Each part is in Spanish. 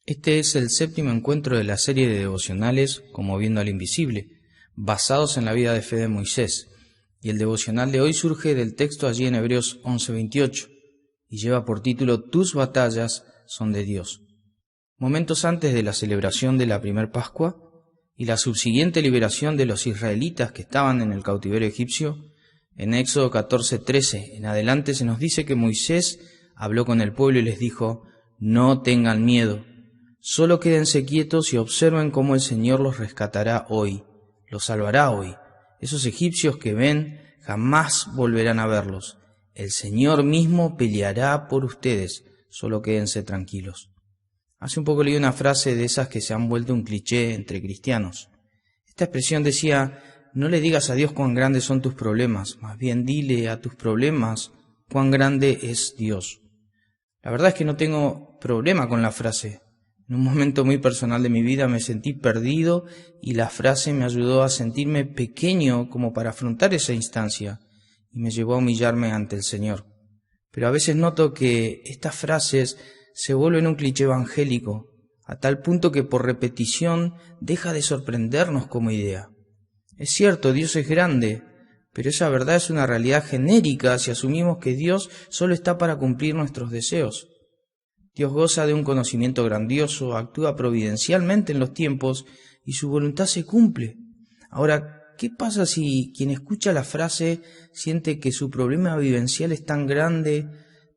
Este es el séptimo encuentro de la serie de devocionales Como viendo al invisible, basados en la vida de fe de Moisés, y el devocional de hoy surge del texto allí en Hebreos 11:28, y lleva por título Tus batallas son de Dios. Momentos antes de la celebración de la primer Pascua y la subsiguiente liberación de los israelitas que estaban en el cautiverio egipcio, en Éxodo 14:13 en adelante se nos dice que Moisés habló con el pueblo y les dijo: No tengan miedo, solo quédense quietos y observen cómo el Señor los rescatará hoy, los salvará hoy. Esos egipcios que ven jamás volverán a verlos. El Señor mismo peleará por ustedes, solo quédense tranquilos. Hace un poco leí una frase de esas que se han vuelto un cliché entre cristianos. Esta expresión decía: no le digas a Dios cuán grandes son tus problemas, más bien dile a tus problemas cuán grande es Dios. La verdad es que no tengo problema con la frase. En un momento muy personal de mi vida me sentí perdido y la frase me ayudó a sentirme pequeño como para afrontar esa instancia y me llevó a humillarme ante el Señor. Pero a veces noto que estas frases se vuelven un cliché evangélico, a tal punto que por repetición deja de sorprendernos como idea. Es cierto, Dios es grande, pero esa verdad es una realidad genérica si asumimos que Dios solo está para cumplir nuestros deseos. Dios goza de un conocimiento grandioso, actúa providencialmente en los tiempos y su voluntad se cumple. Ahora, ¿qué pasa si quien escucha la frase siente que su problema vivencial es tan grande,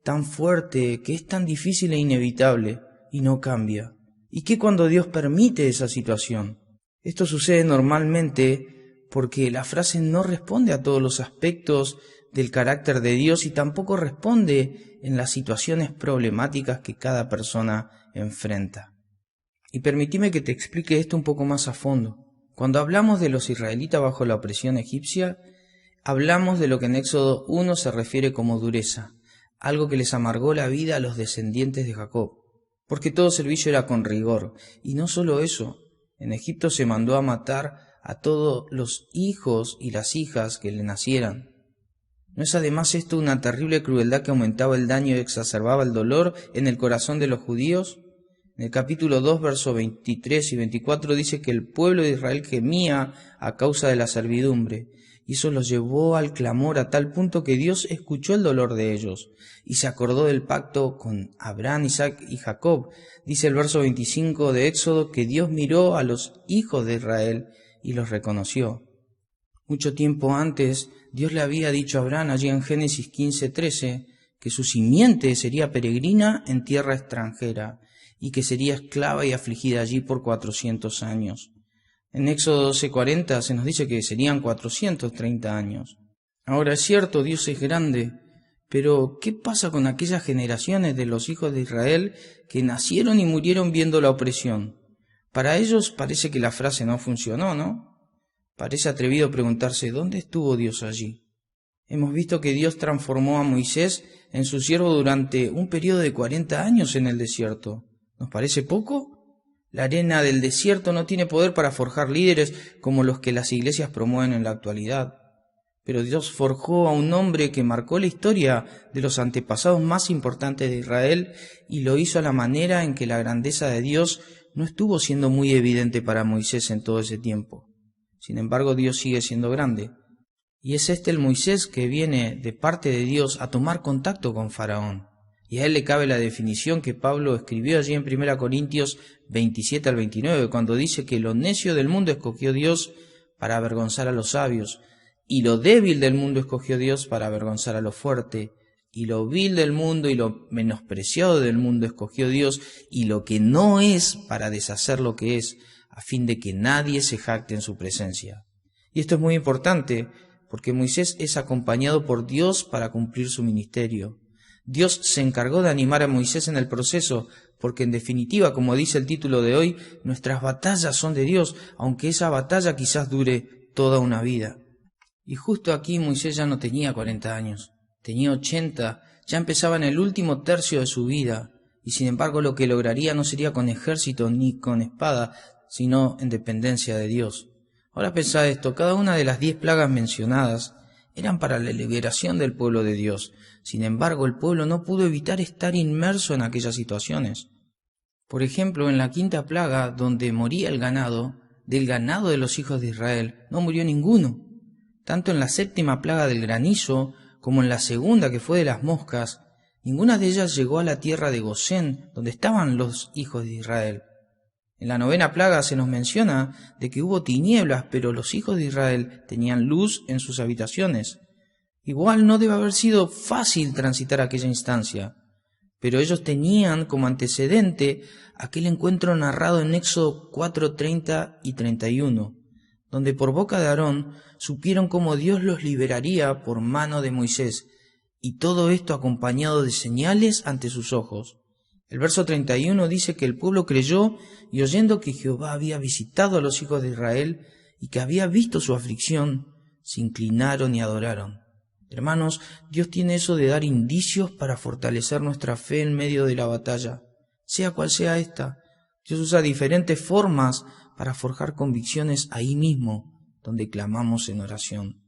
tan fuerte, que es tan difícil e inevitable y no cambia? ¿Y qué cuando Dios permite esa situación? Esto sucede normalmente porque la frase no responde a todos los aspectos del carácter de Dios y tampoco responde en las situaciones problemáticas que cada persona enfrenta. Y permíteme que te explique esto un poco más a fondo. Cuando hablamos de los israelitas bajo la opresión egipcia, hablamos de lo que en Éxodo 1 se refiere como dureza, algo que les amargó la vida a los descendientes de Jacob, porque todo servicio era con rigor. Y no solo eso, en Egipto se mandó a matar a todos los hijos y las hijas que le nacieran. ¿No es además esto una terrible crueldad que aumentaba el daño y exacerbaba el dolor en el corazón de los judíos? En el capítulo 2, versos 23 y 24 dice que el pueblo de Israel gemía a causa de la servidumbre, y eso los llevó al clamor a tal punto que Dios escuchó el dolor de ellos, y se acordó del pacto con Abraham, Isaac y Jacob. Dice el verso 25 de Éxodo que Dios miró a los hijos de Israel y los reconoció. Mucho tiempo antes, Dios le había dicho a Abraham, allí en Génesis 15:13, que su simiente sería peregrina en tierra extranjera y que sería esclava y afligida allí por 400 años. En Éxodo 12:40 se nos dice que serían 430 años. Ahora es cierto, Dios es grande, pero ¿qué pasa con aquellas generaciones de los hijos de Israel que nacieron y murieron viendo la opresión? Para ellos parece que la frase no funcionó, ¿no? Parece atrevido preguntarse, ¿dónde estuvo Dios allí? Hemos visto que Dios transformó a Moisés en su siervo durante un periodo de 40 años en el desierto. ¿Nos parece poco? La arena del desierto no tiene poder para forjar líderes como los que las iglesias promueven en la actualidad. Pero Dios forjó a un hombre que marcó la historia de los antepasados más importantes de Israel y lo hizo a la manera en que la grandeza de Dios no estuvo siendo muy evidente para Moisés en todo ese tiempo. Sin embargo, Dios sigue siendo grande. Y es este el Moisés que viene de parte de Dios a tomar contacto con Faraón. Y a él le cabe la definición que Pablo escribió allí en 1 Corintios 27 al 29, cuando dice que lo necio del mundo escogió Dios para avergonzar a los sabios, y lo débil del mundo escogió Dios para avergonzar a lo fuerte, y lo vil del mundo y lo menospreciado del mundo escogió Dios, y lo que no es para deshacer lo que es, a fin de que nadie se jacte en su presencia. Y esto es muy importante, porque Moisés es acompañado por Dios para cumplir su ministerio. Dios se encargó de animar a Moisés en el proceso, porque en definitiva, como dice el título de hoy, nuestras batallas son de Dios, aunque esa batalla quizás dure toda una vida. Y justo aquí Moisés ya no tenía 40 años, tenía 80, ya empezaba en el último tercio de su vida, y sin embargo lo que lograría no sería con ejército ni con espada, sino en dependencia de Dios. Ahora pensad esto, cada una de las 10 plagas mencionadas eran para la liberación del pueblo de Dios. Sin embargo, el pueblo no pudo evitar estar inmerso en aquellas situaciones. Por ejemplo, en la quinta plaga, donde moría el ganado, del ganado de los hijos de Israel, no murió ninguno. Tanto en la séptima plaga del granizo, como en la segunda, que fue de las moscas, ninguna de ellas llegó a la tierra de Gosén, donde estaban los hijos de Israel. En la novena plaga se nos menciona de que hubo tinieblas, pero los hijos de Israel tenían luz en sus habitaciones. Igual no debe haber sido fácil transitar aquella instancia, pero ellos tenían como antecedente aquel encuentro narrado en Éxodo 4, 30 y 31, donde por boca de Aarón supieron cómo Dios los liberaría por mano de Moisés, y todo esto acompañado de señales ante sus ojos. El verso 31 dice que el pueblo creyó, y oyendo que Jehová había visitado a los hijos de Israel y que había visto su aflicción, se inclinaron y adoraron. Hermanos, Dios tiene eso de dar indicios para fortalecer nuestra fe en medio de la batalla, sea cual sea esta. Dios usa diferentes formas para forjar convicciones ahí mismo, donde clamamos en oración.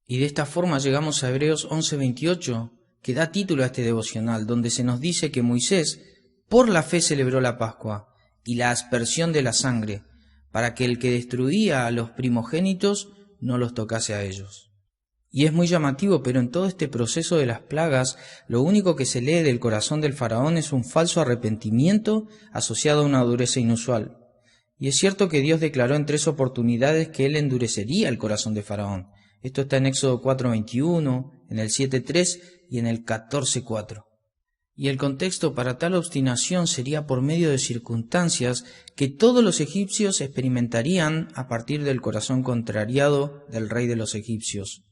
Y de esta forma llegamos a Hebreos 11:28, que da título a este devocional, donde se nos dice que Moisés por la fe celebró la Pascua y la aspersión de la sangre, para que el que destruía a los primogénitos no los tocase a ellos. Y es muy llamativo, pero en todo este proceso de las plagas, lo único que se lee del corazón del faraón es un falso arrepentimiento asociado a una dureza inusual. Y es cierto que Dios declaró en 3 oportunidades que él endurecería el corazón de faraón. Esto está en Éxodo 4:21, en el 7:3 y en el 14:4. Y el contexto para tal obstinación sería por medio de circunstancias que todos los egipcios experimentarían a partir del corazón contrariado del rey de los egipcios.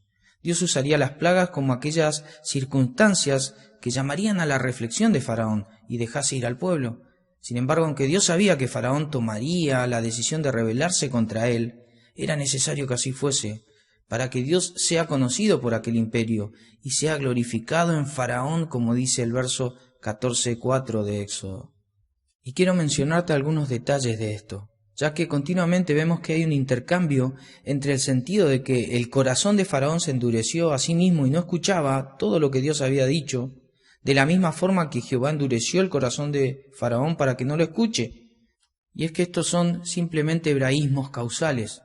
Dios usaría las plagas como aquellas circunstancias que llamarían a la reflexión de Faraón y dejase ir al pueblo. Sin embargo, aunque Dios sabía que Faraón tomaría la decisión de rebelarse contra él, era necesario que así fuese, para que Dios sea conocido por aquel imperio y sea glorificado en Faraón, como dice el verso 14:4 de Éxodo. Y quiero mencionarte algunos detalles de esto, ya que continuamente vemos que hay un intercambio entre el sentido de que el corazón de Faraón se endureció a sí mismo y no escuchaba todo lo que Dios había dicho, de la misma forma que Jehová endureció el corazón de Faraón para que no lo escuche. Y es que estos son simplemente hebraísmos causales.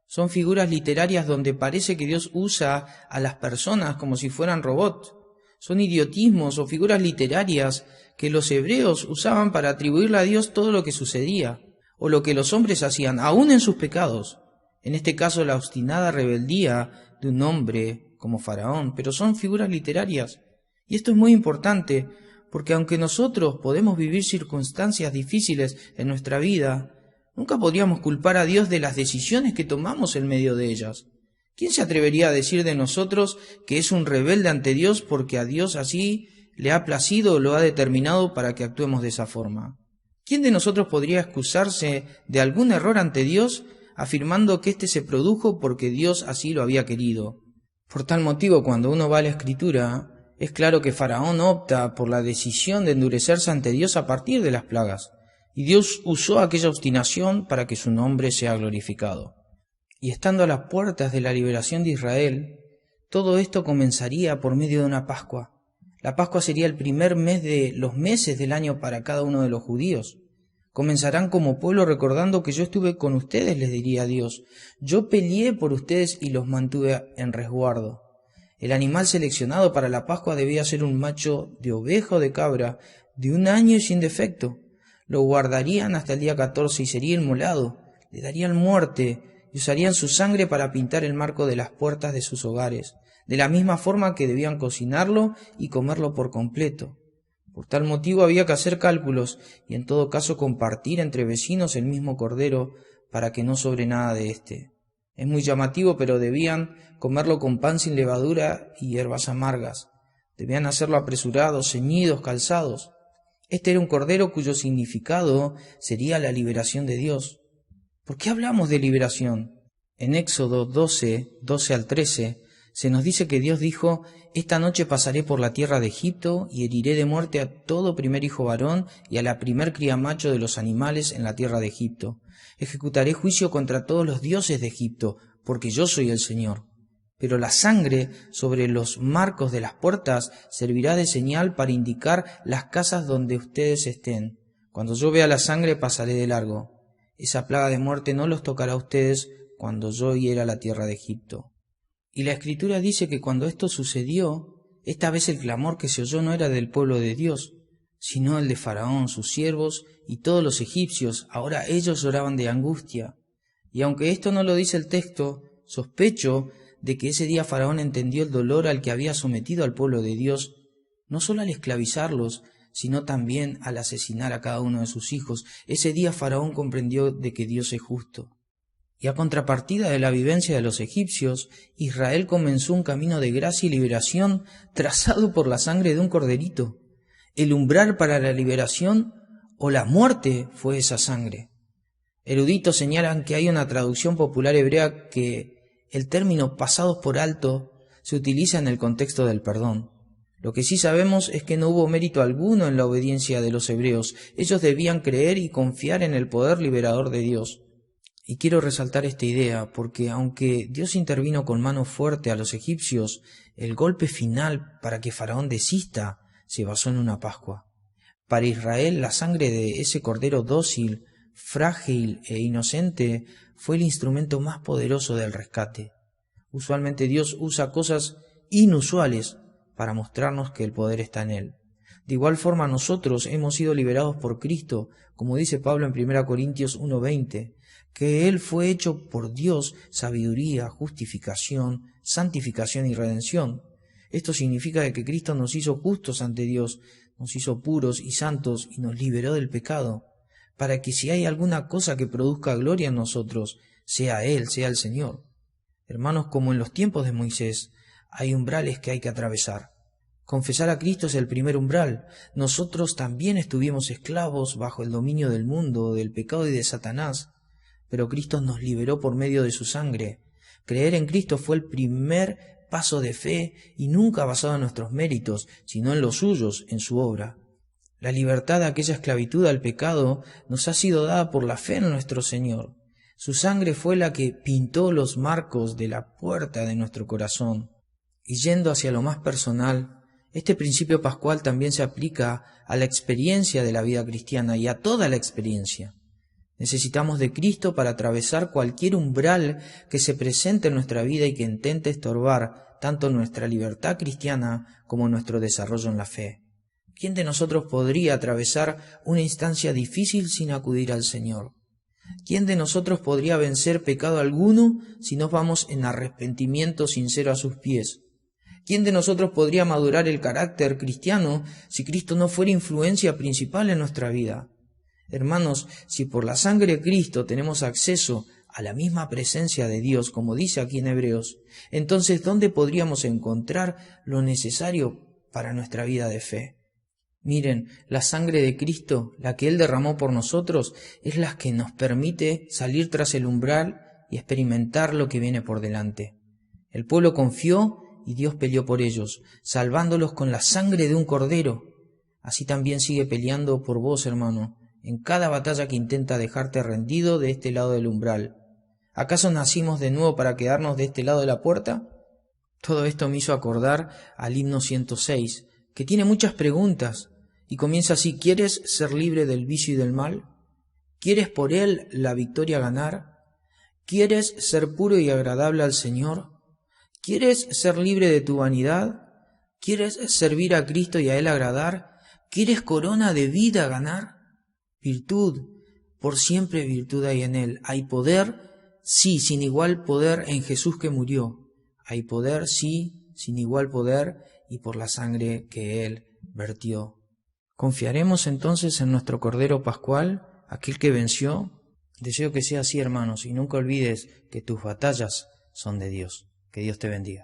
Son figuras literarias donde parece que Dios usa a las personas como si fueran robots. Son idiotismos o figuras literarias que los hebreos usaban para atribuirle a Dios todo lo que sucedía, o lo que los hombres hacían, aún en sus pecados. En este caso, la obstinada rebeldía de un hombre como Faraón, pero son figuras literarias. Y esto es muy importante, porque aunque nosotros podemos vivir circunstancias difíciles en nuestra vida, nunca podríamos culpar a Dios de las decisiones que tomamos en medio de ellas. ¿Quién se atrevería a decir de nosotros que es un rebelde ante Dios porque a Dios así le ha placido o lo ha determinado para que actuemos de esa forma? ¿Quién de nosotros podría excusarse de algún error ante Dios afirmando que éste se produjo porque Dios así lo había querido? Por tal motivo, cuando uno va a la Escritura, es claro que Faraón opta por la decisión de endurecerse ante Dios a partir de las plagas. Y Dios usó aquella obstinación para que su nombre sea glorificado. Y estando a las puertas de la liberación de Israel, todo esto comenzaría por medio de una Pascua. La Pascua sería el primer mes de los meses del año para cada uno de los judíos. Comenzarán como pueblo recordando que yo estuve con ustedes, les diría Dios. Yo peleé por ustedes y los mantuve en resguardo. El animal seleccionado para la Pascua debía ser un macho de oveja o de cabra, de 1 año y sin defecto. Lo guardarían hasta el día 14 y sería inmolado. Le darían muerte y usarían su sangre para pintar el marco de las puertas de sus hogares, de la misma forma que debían cocinarlo y comerlo por completo. Por tal motivo había que hacer cálculos y en todo caso compartir entre vecinos el mismo cordero para que no sobre nada de éste. Es muy llamativo, pero debían comerlo con pan sin levadura y hierbas amargas. Debían hacerlo apresurados, ceñidos, calzados. Este era un cordero cuyo significado sería la liberación de Dios. ¿Por qué hablamos de liberación? En Éxodo 12 al 13, se nos dice que Dios dijo: «Esta noche pasaré por la tierra de Egipto y heriré de muerte a todo primer hijo varón y a la primer cría macho de los animales en la tierra de Egipto. Ejecutaré juicio contra todos los dioses de Egipto, porque yo soy el Señor. Pero la sangre sobre los marcos de las puertas servirá de señal para indicar las casas donde ustedes estén. Cuando yo vea la sangre pasaré de largo. Esa plaga de muerte no los tocará a ustedes cuando yo hiera la tierra de Egipto. Y la Escritura dice que cuando esto sucedió, esta vez el clamor que se oyó no era del pueblo de Dios, sino el de Faraón, sus siervos y todos los egipcios. Ahora ellos lloraban de angustia. Y aunque esto no lo dice el texto, sospecho de que ese día Faraón entendió el dolor al que había sometido al pueblo de Dios, no solo al esclavizarlos, sino también al asesinar a cada uno de sus hijos. Ese día Faraón comprendió de que Dios es justo. Y a contrapartida de la vivencia de los egipcios, Israel comenzó un camino de gracia y liberación trazado por la sangre de un corderito. El umbral para la liberación o la muerte fue esa sangre. Eruditos señalan que hay una traducción popular hebrea que el término pasados por alto se utiliza en el contexto del perdón. Lo que sí sabemos es que no hubo mérito alguno en la obediencia de los hebreos. Ellos debían creer y confiar en el poder liberador de Dios. Y quiero resaltar esta idea porque aunque Dios intervino con mano fuerte a los egipcios, el golpe final para que Faraón desista se basó en una Pascua. Para Israel, la sangre de ese cordero dócil, frágil e inocente fue el instrumento más poderoso del rescate. Usualmente Dios usa cosas inusuales para mostrarnos que el poder está en Él. De igual forma nosotros hemos sido liberados por Cristo, como dice Pablo en 1 Corintios 1:20, que Él fue hecho por Dios sabiduría, justificación, santificación y redención. Esto significa que Cristo nos hizo justos ante Dios, nos hizo puros y santos y nos liberó del pecado, para que si hay alguna cosa que produzca gloria en nosotros, sea Él, sea el Señor. Hermanos, como en los tiempos de Moisés, hay umbrales que hay que atravesar. Confesar a Cristo es el primer umbral. Nosotros también estuvimos esclavos bajo el dominio del mundo, del pecado y de Satanás, pero Cristo nos liberó por medio de su sangre. Creer en Cristo fue el primer paso de fe y nunca basado en nuestros méritos, sino en los suyos, en su obra. La libertad de aquella esclavitud al pecado nos ha sido dada por la fe en nuestro Señor. Su sangre fue la que pintó los marcos de la puerta de nuestro corazón. Y yendo hacia lo más personal, este principio pascual también se aplica a la experiencia de la vida cristiana y a toda la experiencia. Necesitamos de Cristo para atravesar cualquier umbral que se presente en nuestra vida y que intente estorbar tanto nuestra libertad cristiana como nuestro desarrollo en la fe. ¿Quién de nosotros podría atravesar una instancia difícil sin acudir al Señor? ¿Quién de nosotros podría vencer pecado alguno si nos vamos en arrepentimiento sincero a sus pies? ¿Quién de nosotros podría madurar el carácter cristiano si Cristo no fuera influencia principal en nuestra vida? Hermanos, si por la sangre de Cristo tenemos acceso a la misma presencia de Dios, como dice aquí en Hebreos, entonces ¿dónde podríamos encontrar lo necesario para nuestra vida de fe? Miren, la sangre de Cristo, la que Él derramó por nosotros, es la que nos permite salir tras el umbral y experimentar lo que viene por delante. El pueblo confió y Dios peleó por ellos, salvándolos con la sangre de un cordero. Así también sigue peleando por vos, hermano, en cada batalla que intenta dejarte rendido de este lado del umbral. ¿Acaso nacimos de nuevo para quedarnos de este lado de la puerta? Todo esto me hizo acordar al himno 106, que tiene muchas preguntas, y comienza así: ¿quieres ser libre del vicio y del mal? ¿Quieres por él la victoria ganar? ¿Quieres ser puro y agradable al Señor? ¿Quieres ser libre de tu vanidad? ¿Quieres servir a Cristo y a Él agradar? ¿Quieres corona de vida ganar? Virtud, por siempre virtud hay en Él. Hay poder, sí, sin igual poder en Jesús que murió. Hay poder, sí, sin igual poder y por la sangre que Él vertió. ¿Confiaremos entonces en nuestro Cordero Pascual, aquel que venció? Deseo que sea así, hermanos, y nunca olvides que tus batallas son de Dios. Que Dios te bendiga.